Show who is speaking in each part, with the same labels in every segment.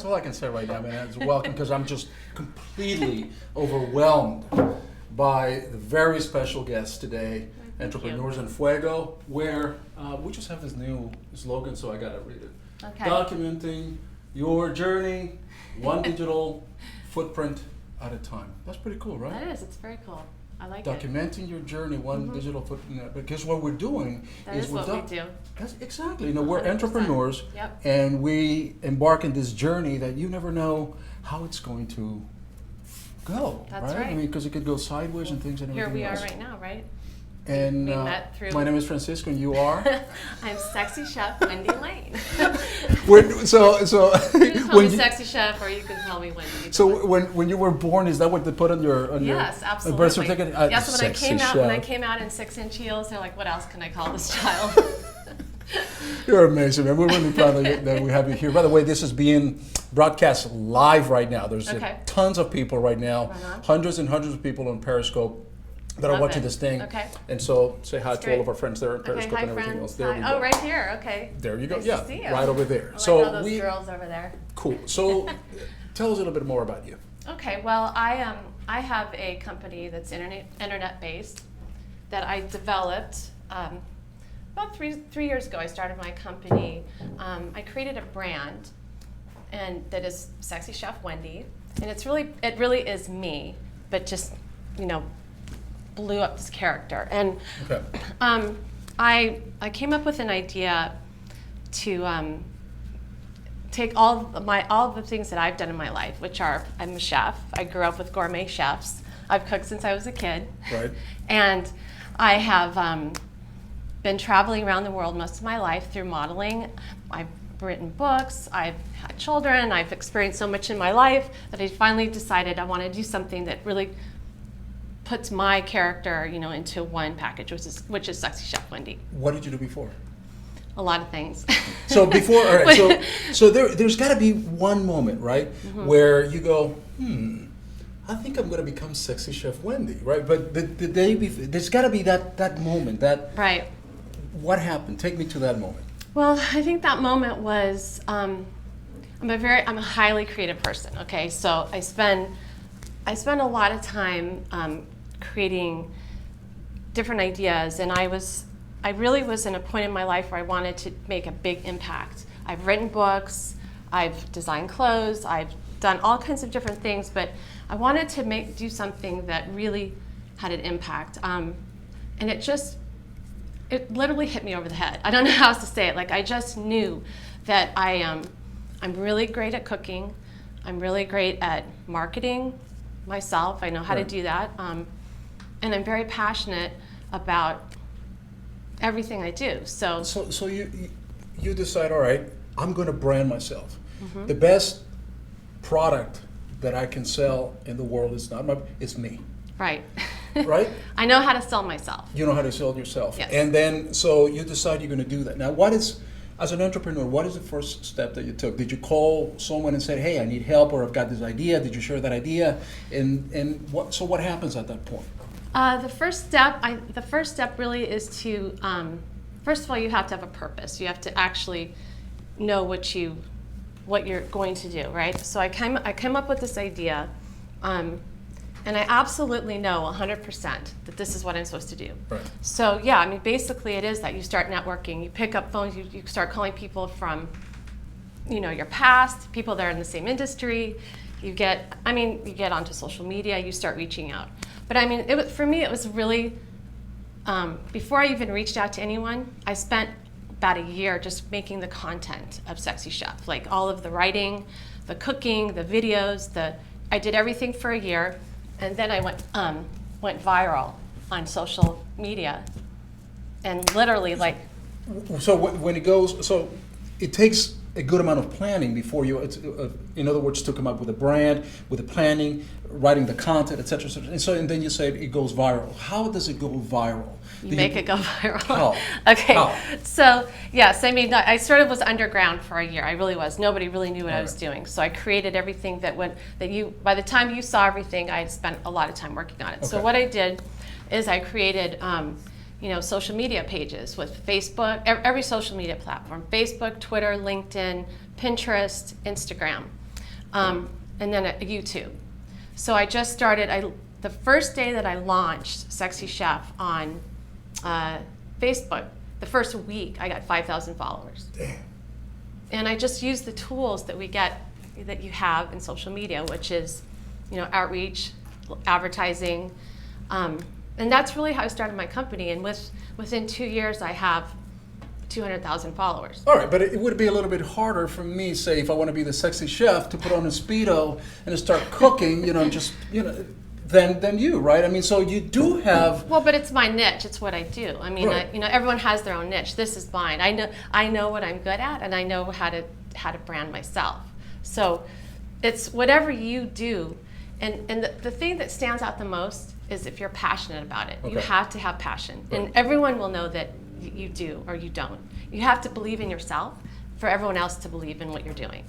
Speaker 1: That's all I can say right now, man. It's welcome, because I'm just completely overwhelmed by the very special guests today, Entrepreneurs in Fuego, where we just have this new slogan, so I gotta read it.
Speaker 2: Okay.
Speaker 1: Documenting your journey, one digital footprint at a time. That's pretty cool, right?
Speaker 2: That is. It's very cool. I like
Speaker 1: Documenting your journey, one digital footprint, because what we're doing
Speaker 2: is what we do.
Speaker 1: That's exactly. We're 100%. Entrepreneurs,
Speaker 2: Yep.
Speaker 1: and we embark in this journey that you never know how it's going to go.
Speaker 2: That's
Speaker 1: right. I mean, because it could go sideways and things and everything.
Speaker 2: Here we
Speaker 1: else.
Speaker 2: are right now, right?
Speaker 1: And
Speaker 2: we met through.
Speaker 1: My name is Francisco, and you are.
Speaker 2: I'm sexy chef Wendy Lane.
Speaker 1: so
Speaker 2: you can call me sexy chef, or you can call me Wendy.
Speaker 1: So when you were born, is that what they put on your
Speaker 2: yes, absolutely.
Speaker 1: birth certificate?
Speaker 2: Yes, when I came out in 6-inch heels, they're like, "What else can I call this child?"
Speaker 1: You're amazing, man. We're really proud that we have you here. By the way, this is being broadcast live right now. There's tons of people right now, hundreds and hundreds of people on Periscope that are watching this thing.
Speaker 2: Okay.
Speaker 1: And so say hi to all of our friends there in Periscope and everything else. There we go.
Speaker 2: Oh, right here. Okay.
Speaker 1: There you go.
Speaker 2: Nice to see you.
Speaker 1: Right over there.
Speaker 2: I
Speaker 1: So
Speaker 2: like all those girls over there.
Speaker 1: Cool. So tell us a little bit more about you.
Speaker 2: Okay. Well, I have a company that's internet based that I developed about three years ago. I started my company. I created a brand, and that is Sexy Chef Wendy, and it really is me, but just blew up this character. And I came up with an idea to take all of the things that I've done in my life, which are, I'm a chef. I grew up with gourmet chefs. I've cooked since I was a kid.
Speaker 1: Right.
Speaker 2: And I have been traveling around the world most of my life through modeling. I've written books, I've had children, I've experienced so much in my life that I finally decided I want to do something that really puts my character, into one package, which is Sexy Chef Wendy.
Speaker 1: What did you do before?
Speaker 2: A lot of things.
Speaker 1: So before, all right. So there's got to be one moment, right, where you go, I think I'm going to become Sexy Chef Wendy, right? But the day before, there's got to be that moment.
Speaker 2: Right.
Speaker 1: What happened? Take me to that moment.
Speaker 2: Well, I think that moment was I'm a highly creative person. Okay, so I spend a lot of time creating different ideas, and I really was in a point in my life where I wanted to make a big impact. I've written books, I've designed clothes, I've done all kinds of different things, but I wanted to do something that really had an impact. And it literally hit me over the head. I don't know how else to say it. Like, I just knew that I'm really great at cooking. I'm really great at marketing myself. I know how to do that. And I'm very passionate about everything I do. So
Speaker 1: you decide, all right, I'm going to brand myself. The best product that I can sell in the world is it's me.
Speaker 2: Right.
Speaker 1: Right?
Speaker 2: I know how to sell myself.
Speaker 1: You know how to sell yourself.
Speaker 2: Yes.
Speaker 1: And then, so you decide you're going to do that. Now, as an entrepreneur, what is the first step that you took? Did you call someone and say, hey, I need help, or I've got this idea? Did you share that idea? And what happens at that point?
Speaker 2: The first step really is to, first of all, you have to have a purpose. You have to actually know what you're going to do, right? So I came up with this idea, and I absolutely know 100% that this is what I'm supposed to do.
Speaker 1: Right.
Speaker 2: So yeah, I mean, basically it is that you start networking, you pick up phones, you start calling people from, your past, people that are in the same industry. You get onto social media, you start reaching out. But I mean, for me, it was really, before I even reached out to anyone, I spent about a year just making the content of Sexy Chef, like all of the writing, the cooking, the videos, I did everything for a year. And then I went viral on social media, and literally
Speaker 1: So when it goes, so it takes a good amount of planning before you, in other words, to come up with a brand, with the planning, writing the content, et cetera, et cetera. And then you say it goes viral. How does it go viral?
Speaker 2: You make it go viral.
Speaker 1: How?
Speaker 2: Okay.
Speaker 1: How?
Speaker 2: So yes, I mean, I sort of was underground for a year. I really was. Nobody really knew what I was doing. So I created everything by the time you saw everything, I had spent a lot of time working on it. Okay. So what I did is I created, social media pages with Facebook, every social media platform, Facebook, Twitter, LinkedIn, Pinterest, Instagram. and then a YouTube. So I just started, the first day that I launched Sexy Chef on Facebook, the first week I got 5,000 followers.
Speaker 1: Damn.
Speaker 2: And I just used the tools that you have in social media, which is, outreach, advertising, and that's really how I started my company. And within 2 years, I have 200,000 followers.
Speaker 1: All right, but it would be a little bit harder for me, say, if I want to be the sexy chef, to put on a Speedo and to start cooking, than you, right? I mean, so you do have.
Speaker 2: Well, but it's my niche. It's what I do. I mean,
Speaker 1: Right.
Speaker 2: Everyone has their own niche. This is mine. I know what I'm good at, and I know how to brand myself. So it's whatever you do. And the thing that stands out the most is if you're passionate about it. You
Speaker 1: Okay.
Speaker 2: have to have passion.
Speaker 1: Right.
Speaker 2: And everyone will know that you do or you don't. You have to believe in yourself for everyone else to believe in what you're doing.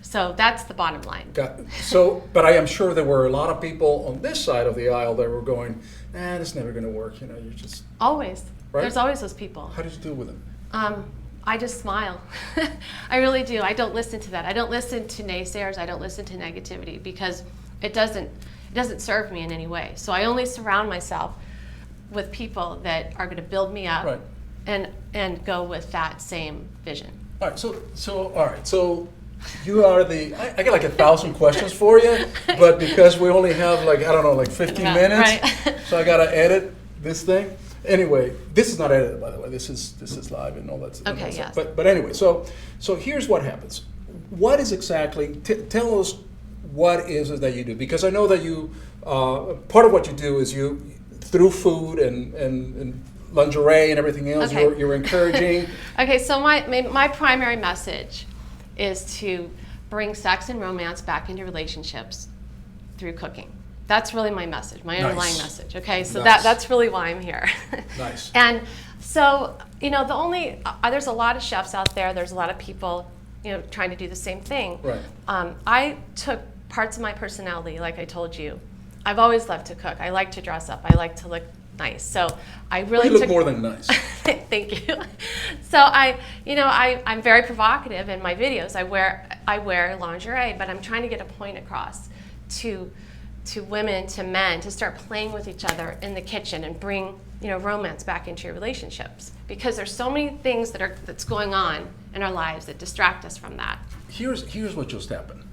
Speaker 2: So that's the bottom line.
Speaker 1: But I am sure there were a lot of people on this side of the aisle that were going, it's never going to work. You're just.
Speaker 2: Always.
Speaker 1: Right?
Speaker 2: There's always those people.
Speaker 1: How did you deal with them?
Speaker 2: I just smile. I really do. I don't listen to that. I don't listen to naysayers. I don't listen to negativity because it doesn't serve me in any way. So I only surround myself with people that are going to build me up,
Speaker 1: Right.
Speaker 2: and go with that same vision.
Speaker 1: All right, so you are I got like 1,000 questions for you, but because we only have 15
Speaker 2: Yeah,
Speaker 1: minutes,
Speaker 2: right.
Speaker 1: so I gotta edit this thing. Anyway, this is not edited, by the way. This is live and all that stuff.
Speaker 2: Okay, yes.
Speaker 1: But anyway, so here's what happens. What is exactly? Tell us what is it that you do, because I know that you part of what you do is you through food and lingerie and everything else.
Speaker 2: Okay.
Speaker 1: You're encouraging.
Speaker 2: Okay, so my primary message is to bring sex and romance back into relationships through cooking. That's really my message, my underlying message. Okay, so
Speaker 1: Nice.
Speaker 2: that's really why I'm here.
Speaker 1: Nice.
Speaker 2: And so there's a lot of chefs out there. There's a lot of people trying to do the same thing.
Speaker 1: Right.
Speaker 2: I took parts of my personality, like I told you. I've always loved to cook. I like to dress up. I like to look nice. So I really
Speaker 1: You look more than nice.
Speaker 2: Thank you. So I'm very provocative in my videos. I wear lingerie, but I'm trying to get a point across to women, to men, to start playing with each other in the kitchen and bring romance back into your relationships, because there's so many things that's going on in our lives that distract us from that.
Speaker 1: Here's what just happened.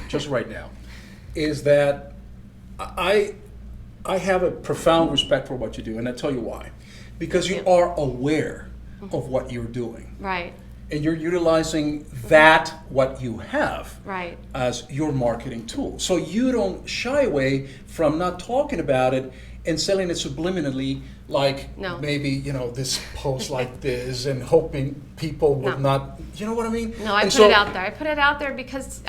Speaker 1: Just right now, is that I have a profound respect for what you do, and I'll tell you why. Because you are aware of what you're doing.
Speaker 2: Right.
Speaker 1: And you're utilizing what you have,
Speaker 2: Right.
Speaker 1: as your marketing tool. So you don't shy away from not talking about it and selling it subliminally, like
Speaker 2: No.
Speaker 1: maybe, this post like this, and hoping people would not, you know what I mean?
Speaker 2: No, I
Speaker 1: And
Speaker 2: put
Speaker 1: so-
Speaker 2: it out there. I put it out there because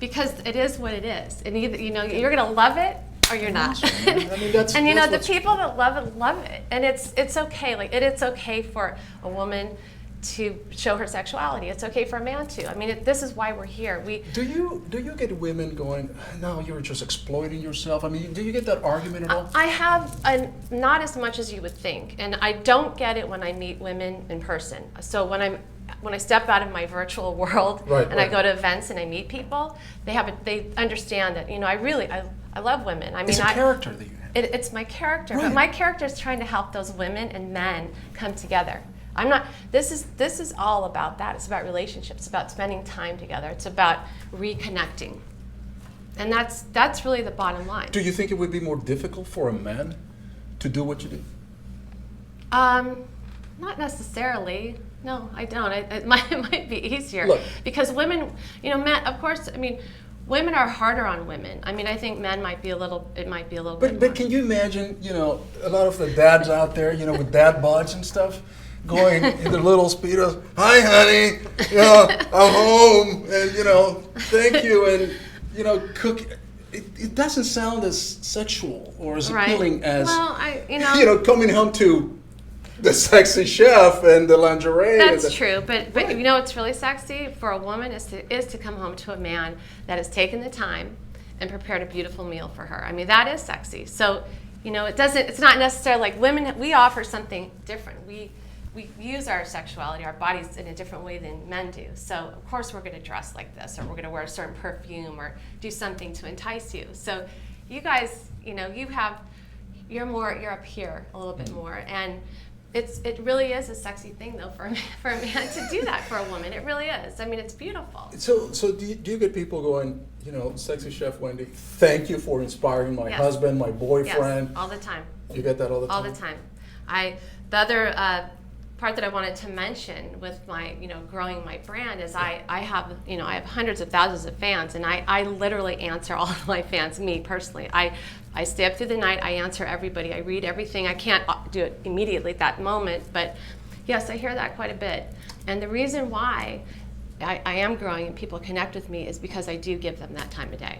Speaker 2: because it is what it is. And either you're gonna love it or you're not.
Speaker 1: I mean, that's
Speaker 2: And
Speaker 1: that's
Speaker 2: the
Speaker 1: what's-
Speaker 2: people that love it, and it's okay. It's okay for a woman to show her sexuality. It's okay for a man to. I mean, this is why we're here.
Speaker 1: Do you get women going, no, you're just exploiting yourself? I mean, do you get that argument at all?
Speaker 2: I have not as much as you would think, and I don't get it when I meet women in person. So when I step out of my virtual world and I go to events and I meet people, they understand that I love women. I mean,
Speaker 1: It's a character that you have.
Speaker 2: It's my character,
Speaker 1: Right.
Speaker 2: but my character is trying to help those women and men come together. I'm not. This is all about that. It's about relationships. It's about spending time together. It's about reconnecting, and that's really the bottom line.
Speaker 1: Do you think it would be more difficult for a man to do what you do?
Speaker 2: Not necessarily. No, I don't. It might be easier.
Speaker 1: Look.
Speaker 2: Because women, men. Of course, I mean, women are harder on women. I mean, I think men might be a little. It might be a little bit.
Speaker 1: But can you imagine, a lot of the dads out there, with dad bods and stuff, going in their little Speedos, hi honey, I'm home, and thank you, and cook. It doesn't sound as sexual or as appealing as coming home to the sexy chef and the lingerie.
Speaker 2: That's true, but
Speaker 1: Right.
Speaker 2: what's really sexy for a woman is to come home to a man that has taken the time and prepared a beautiful meal for her. I mean, that is sexy. So it's not necessarily like women. We offer something different. We we use our sexuality, our bodies in a different way than men do. So of course we're going to dress like this, or we're going to wear a certain perfume, or do something to entice you. So you guys, you're up here a little bit more, and it really is a sexy thing though for a man to do that for a woman. It really is. I mean, it's beautiful.
Speaker 1: So do you get people going, sexy chef Wendy, thank you for inspiring my husband, my boyfriend?
Speaker 2: Yes, all the time.
Speaker 1: You get that all the time?
Speaker 2: All the time. The other part that I wanted to mention with my, growing my brand is I have hundreds of thousands of fans, and I literally answer all of my fans, me personally. I stay up through the night, I answer everybody, I read everything. I can't do it immediately at that moment, but yes, I hear that quite a bit. And the reason why I am growing and people connect with me is because I do give them that time of day.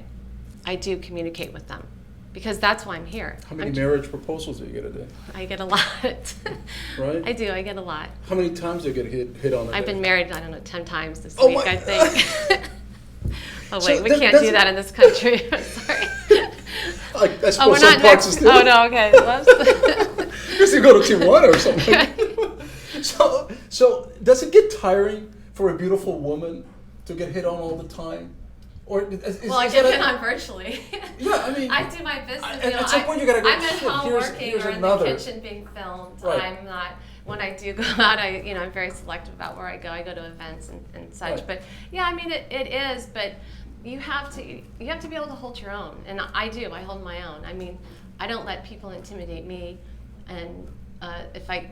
Speaker 2: I do communicate with them, because that's why I'm here.
Speaker 1: How many marriage proposals do you get a day?
Speaker 2: I get a lot.
Speaker 1: Right?
Speaker 2: I do, I get a lot.
Speaker 1: How many times do you get hit on a day?
Speaker 2: I've been married, 10 times this week, I think. Oh wait,
Speaker 1: So
Speaker 2: we can't do that in this country. I'm sorry.
Speaker 1: I suppose some parts is still.
Speaker 2: Oh no, okay.
Speaker 1: Because you go to Tijuana or something. So does it get tiring for a beautiful woman to get hit on all the time? Or
Speaker 2: I get hit on virtually.
Speaker 1: Yeah, I mean,
Speaker 2: I do my business.
Speaker 1: At some point you gotta go.
Speaker 2: I'm at home working or in the kitchen being filmed.
Speaker 1: Right.
Speaker 2: I'm not. When I do go out, I'm very selective about where I go. I go to events and such.
Speaker 1: Right.
Speaker 2: But yeah, I mean it is. But you have to be able to hold your own, and I do. I hold my own. I mean, I don't let people intimidate me, and if I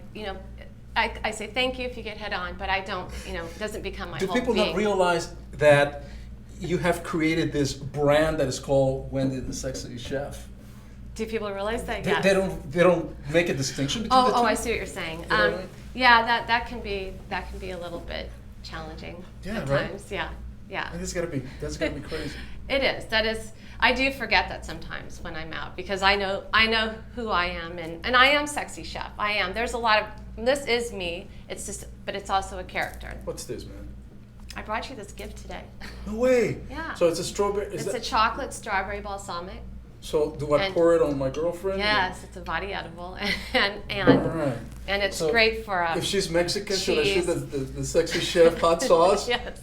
Speaker 2: say thank you if you get hit on, but I don't. It doesn't become my whole being. Do people not realize
Speaker 1: that you have created this brand that is called Wendy the Sexy Chef?
Speaker 2: Do people realize that? Yes.
Speaker 1: They don't make a distinction between the two?
Speaker 2: Oh, I see what you're saying. Yeah, that can be a little bit challenging at times. Yeah.
Speaker 1: That's gotta be crazy.
Speaker 2: It is. That is. I do forget that sometimes when I'm out, because I know who I am, and I am Sexy Chef. I am. There's a lot of, this is me. It's just, but it's also a character.
Speaker 1: What's this, man?
Speaker 2: I brought you this gift today.
Speaker 1: No way.
Speaker 2: Yeah.
Speaker 1: So it's a strawberry.
Speaker 2: It's a chocolate strawberry balsamic.
Speaker 1: So do I pour it on my girlfriend?
Speaker 2: Yes, it's a body edible, and it's great for
Speaker 1: if she's Mexican, should I shoot the Sexy Chef hot sauce?
Speaker 2: Yes.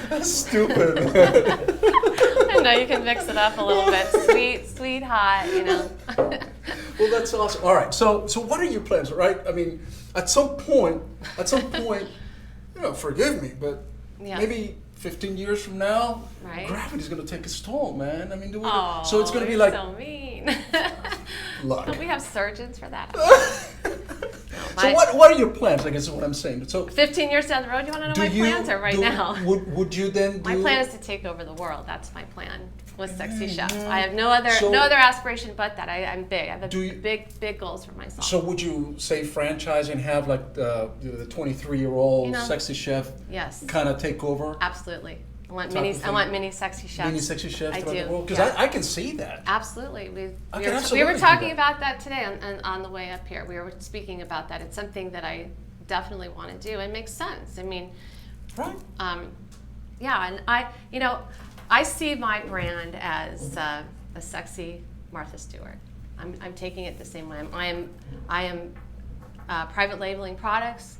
Speaker 1: That's stupid.
Speaker 2: I know, you can mix it up a little bit, sweet, hot.
Speaker 1: Well, that's awesome. All right, so what are your plans? Right? I mean, at some point, forgive me, but maybe 15 years from now, gravity's going to take its toll, man. I mean, so it's going to be like.
Speaker 2: So mean.
Speaker 1: Look.
Speaker 2: Don't we have surgeons for that?
Speaker 1: So what are your plans? I guess is what I'm saying. So
Speaker 2: 15 years down the road, you want to know my plans are right now?
Speaker 1: Would you then?
Speaker 2: My plan is to take over the world. That's my plan with Sexy Chef. I have no other aspiration but that. I'm big. I have big goals for myself.
Speaker 1: So would you say franchise and have like the 23-year-old Sexy Chef?
Speaker 2: Yes.
Speaker 1: Kind of take over?
Speaker 2: Absolutely. I want mini Sexy Chefs.
Speaker 1: Mini Sexy Chefs
Speaker 2: I
Speaker 1: throughout
Speaker 2: do.
Speaker 1: the world? Because I can see that.
Speaker 2: Absolutely.
Speaker 1: We
Speaker 2: were talking about that today on the way up here. We were speaking about that. It's something that I definitely want to do. It makes sense. I mean,
Speaker 1: right.
Speaker 2: Yeah, and I see my brand as a sexy Martha Stewart. I'm taking it the same way. I am private labeling products,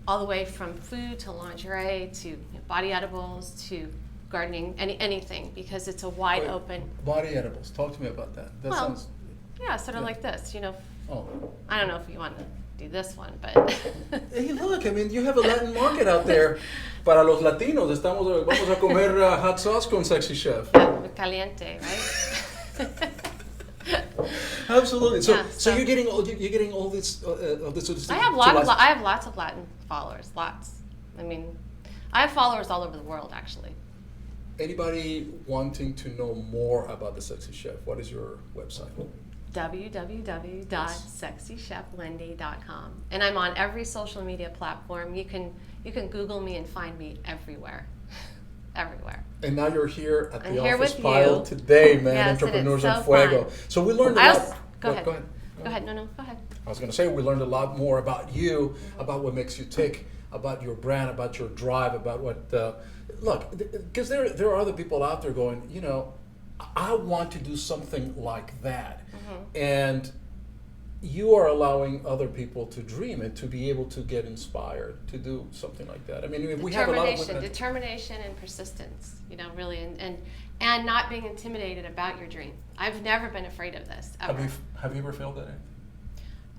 Speaker 2: all the way from food to lingerie to body edibles to gardening, anything, because it's a wide open.
Speaker 1: Body edibles. Talk to me about that. That sounds.
Speaker 2: Yeah, sort of like this.
Speaker 1: Oh.
Speaker 2: I don't know if you want to do this one, but.
Speaker 1: Hey, look! I mean, you have a Latin market out there. Para los latinos, vamos a comer hot sauce con Sexy Chef.
Speaker 2: Caliente, right?
Speaker 1: Absolutely. So you're getting all this
Speaker 2: I have lots of Latin followers. Lots. I mean, I have followers all over the world, actually.
Speaker 1: Anybody wanting to know more about the Sexy Chef, what is your website?
Speaker 2: www.sexychefwendy.com. And I'm on every social media platform. You can Google me and find me everywhere. Everywhere.
Speaker 1: And now you're here at the
Speaker 2: here
Speaker 1: office
Speaker 2: with
Speaker 1: pile
Speaker 2: you.
Speaker 1: Today, man.
Speaker 2: Yes,
Speaker 1: Entrepreneurs
Speaker 2: and
Speaker 1: in Fuego.
Speaker 2: fun.
Speaker 1: So we learned a lot.
Speaker 2: Go ahead. Go ahead. No, go ahead.
Speaker 1: I was going to say we learned a lot more about you, about what makes you tick, about your brand, about your drive, about what. Look, because there are other people out there going, I want to do something like that, and you are allowing other people to dream and to be able to get inspired to do something like that. I mean, we have a lot of women.
Speaker 2: Determination and persistence, you know, really, and not being intimidated about your dream. I've never been afraid of this, ever.
Speaker 1: Have you ever failed at it?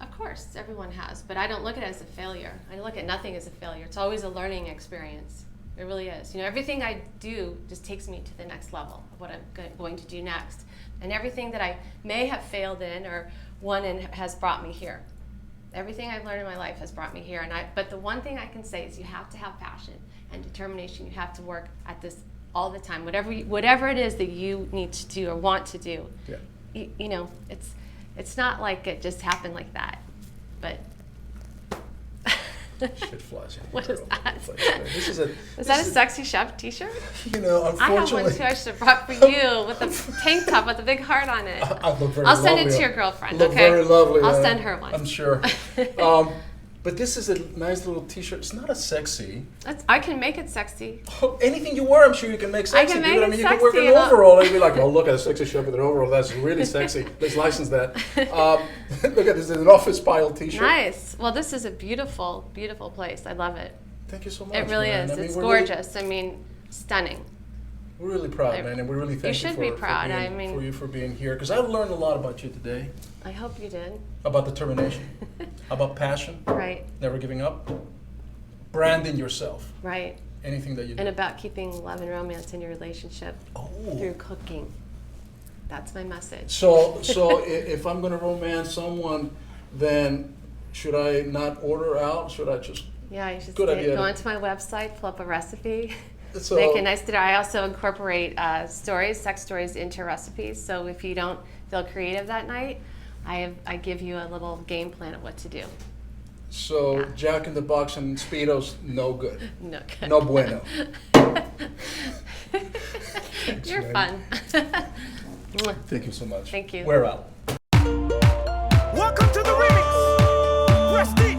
Speaker 2: Of course, everyone has, but I don't look at it as a failure. I look at nothing as a failure. It's always a learning experience. It really is. You know, everything I do just takes me to the next level of what I'm going to do next. And everything that I may have failed in or won in has brought me here. Everything I've learned in my life has brought me here. But the one thing I can say is you have to have passion and determination. You have to work at this all the time. Whatever it is that you need to do or want to do. Yeah. You know, it's not like it just happened like that. But
Speaker 1: shit flies.
Speaker 2: What is that?
Speaker 1: Is
Speaker 2: that a sexy chef T-shirt?
Speaker 1: You know, unfortunately,
Speaker 2: I have one too. I should have brought for you with a tank top with a big heart on it. I'll send it to your girlfriend.
Speaker 1: Look
Speaker 2: okay,
Speaker 1: very lovely.
Speaker 2: I'll send her one.
Speaker 1: I'm sure. But this is a nice little T-shirt. It's not as sexy.
Speaker 2: I can make it sexy.
Speaker 1: Oh, anything you wear, I'm sure you can make sexy.
Speaker 2: I can make it
Speaker 1: you
Speaker 2: sexy.
Speaker 1: can wear an overall and be like, oh, look at a sexy chef with an overall. That's really sexy. Let's license that. Look at this. It's an office pile T-shirt.
Speaker 2: Nice. Well, this is a beautiful, beautiful place. I love it.
Speaker 1: Thank you so much.
Speaker 2: It really
Speaker 1: man.
Speaker 2: is. It's gorgeous. Really, I mean, stunning.
Speaker 1: We're really proud, man, and we're really thankful.
Speaker 2: You should be proud.
Speaker 1: For you for being here, because I've learned a lot about you today.
Speaker 2: I hope you did.
Speaker 1: About determination, about passion,
Speaker 2: right?
Speaker 1: Never giving up, branding yourself,
Speaker 2: right?
Speaker 1: Anything that you do,
Speaker 2: and about keeping love and romance in your relationship through cooking. That's my message.
Speaker 1: So if I'm going to romance someone, then should I not order out? Should I just?
Speaker 2: Yeah, you should go onto my website, pull up a recipe.
Speaker 1: So,
Speaker 2: make a nice dinner. I also incorporate sex stories into recipes. So if you don't feel creative that night, I give you a little game plan of what to do.
Speaker 1: So yeah. Jack in the Box and Speedos, no good.
Speaker 2: No good.
Speaker 1: No bueno.
Speaker 2: You're fun.
Speaker 1: Thank you so much.
Speaker 2: Thank you.
Speaker 1: We're out.
Speaker 3: Welcome to the remix. Prestige.